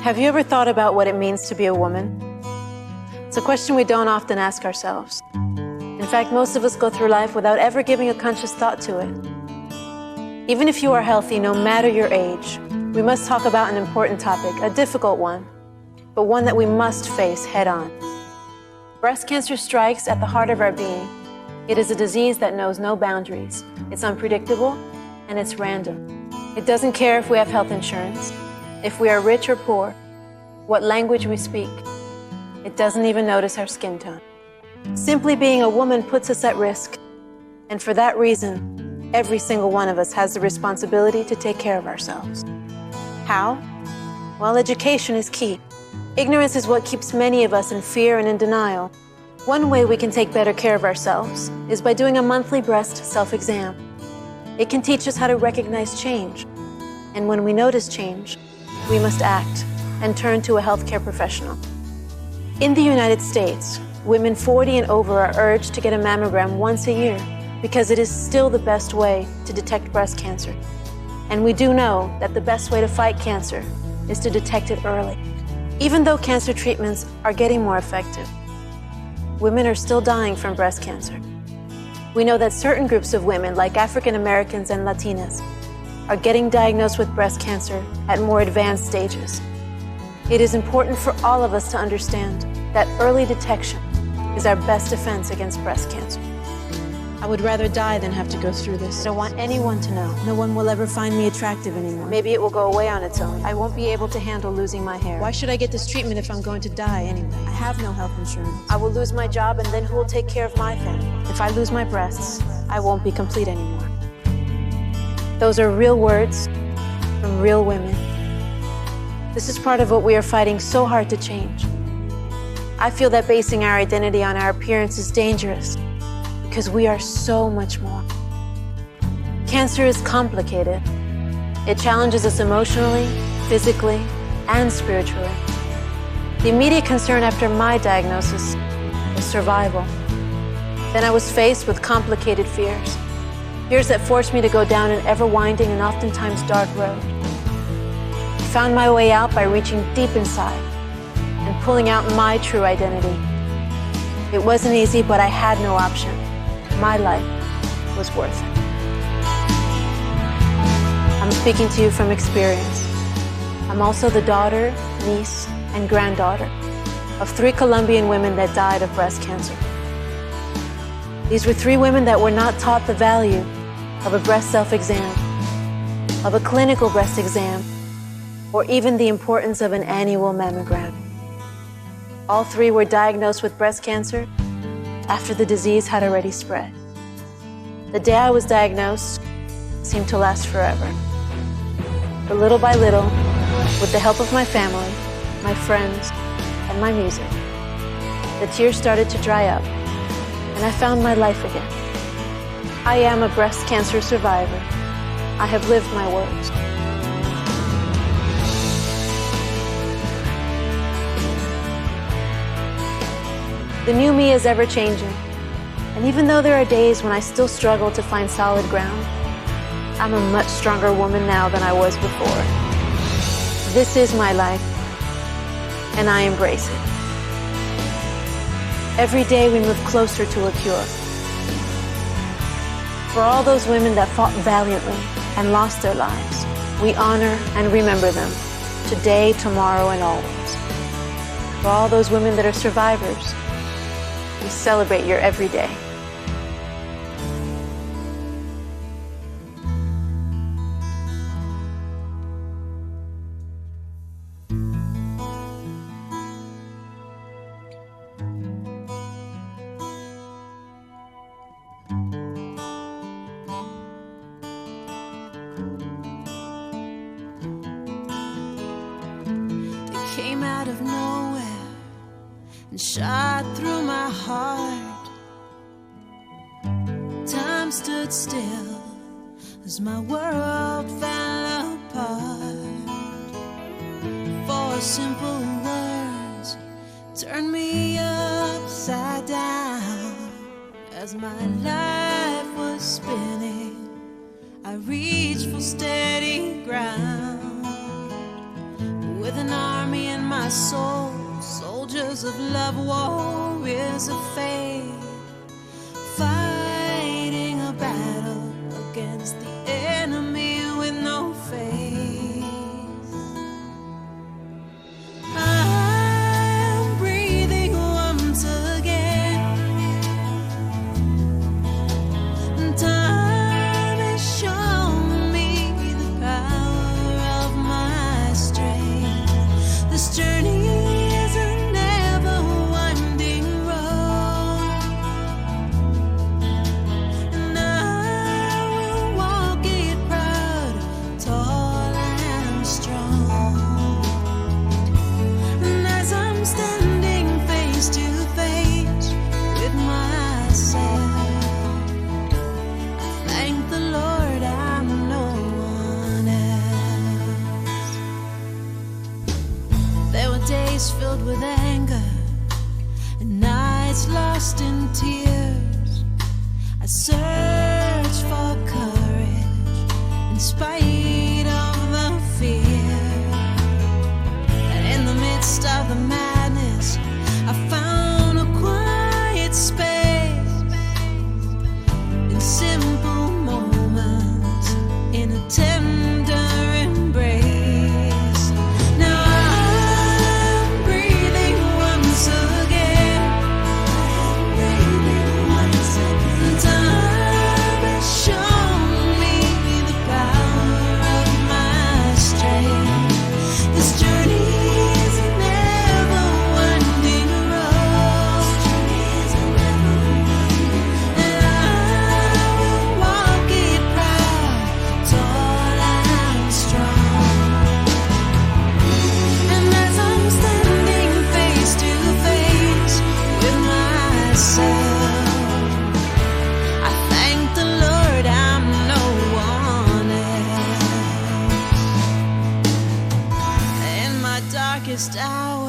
Have you ever thought about what it means to be a woman? It's a question we don't often ask ourselves. In fact, most of us go through life without ever giving a conscious thought to it. Even if you are healthy, no matter your age, we must talk about an important topic, a difficult one, but one that we must face head-on. Breast cancer strikes at the heart of our being. It is a disease that knows no boundaries. It's unpredictable, and it's random. It doesn't care if we have health insurance, if we are rich or poor, what language we speak. It doesn't even notice our skin tone. Simply being a woman puts us at risk, and for that reason, every single one of us has the responsibility to take care of ourselves. How? Well, education is key. Ignorance is what keeps many of us in fear and in denial. One way we can take better care of ourselves is by doing a monthly breast self-exam. It can teach us how to recognize change, and when we notice change, we must act and turn to a healthcare professional. In the United States, women 40 and over are urged to get a mammogram once a year because it is still the best way to detect breast cancer. And we do know that the best way to fight cancer is to detect it early. Even though cancer treatments are getting more effective, women are still dying from breast cancer. We know that certain groups of women, like African Americans and Latinas, are getting diagnosed with breast cancer at more advanced stages. It is important for all of us to understand that early detection is our best defense against breast cancer. I would rather die than have to go through this. I don't want anyone to know. No one will ever find me attractive anymore. Maybe it will go away on its own. I won't be able to handle losing my hair. Why should I get this treatment if I'm going to die anyway? I have no health insurance. I will lose my job, and then who will take care of my family? If I lose my breasts, I won't be complete anymore. Those are real words from real women. This is part of what we are fighting so hard to change. I feel that basing our identity on our appearance is dangerous because we are so much more. Cancer is complicated. It challenges us emotionally, physically, and spiritually. The immediate concern after my diagnosis was survival. Then I was faced with complicated fears. Fears that forced me to go down an ever-winding and oftentimes dark road. I found my way out by reaching deep inside and pulling out my true identity. It wasn't easy, but I had no option. My life was worth it. I'm speaking to you from experience. I'm also the daughter, niece, and granddaughter of 3 Colombian women that died of breast cancer. These were 3 women that were not taught the value of a breast self-exam, of a clinical breast exam, or even the importance of an annual mammogram. All 3 were diagnosed with breast cancer after the disease had already spread. The day I was diagnosed seemed to last forever. But little by little, with the help of my family, my friends, and my music, the tears started to dry up, and I found my life again. I am a breast cancer survivor. I have lived my words. The new me is ever changing. And even though there are days when I still struggle to find solid ground, I'm a much stronger woman now than I was before. This is my life, and I embrace it. Every day we move closer to a cure. For all those women that fought valiantly and lost their lives, we honor and remember them today, tomorrow, and always. For all those women that are survivors, we celebrate your every day. Came out of nowhere and shot through my heart. Time stood still as my world fell apart. 4 simple words turned me upside down. As my life was spinning, I reached for steady ground. with an army in my soul, soldiers of love, warriors of faith, fighting a battle against the enemy with no face. I'm breathing once again. Time has shown me the power of my strength. This journey is a never-winding road, and I will walk it proud, tall and strong. And as I'm standing face to face with myself, thank the Lord I'm no one else. There were days filled with anger and nights lost in tears. I searched for courage in spite of the fear. And in the midst of the madness, I found a quiet space in simple moments, in a tender embrace. Now I'm breathing once again. Time has shown me the power of my strength. This journey is a never-winding road, and I will walk it proud, tall and strong. And as I'm standing face to face with myself, I thank the Lord I'm no one else. In my darkest hour,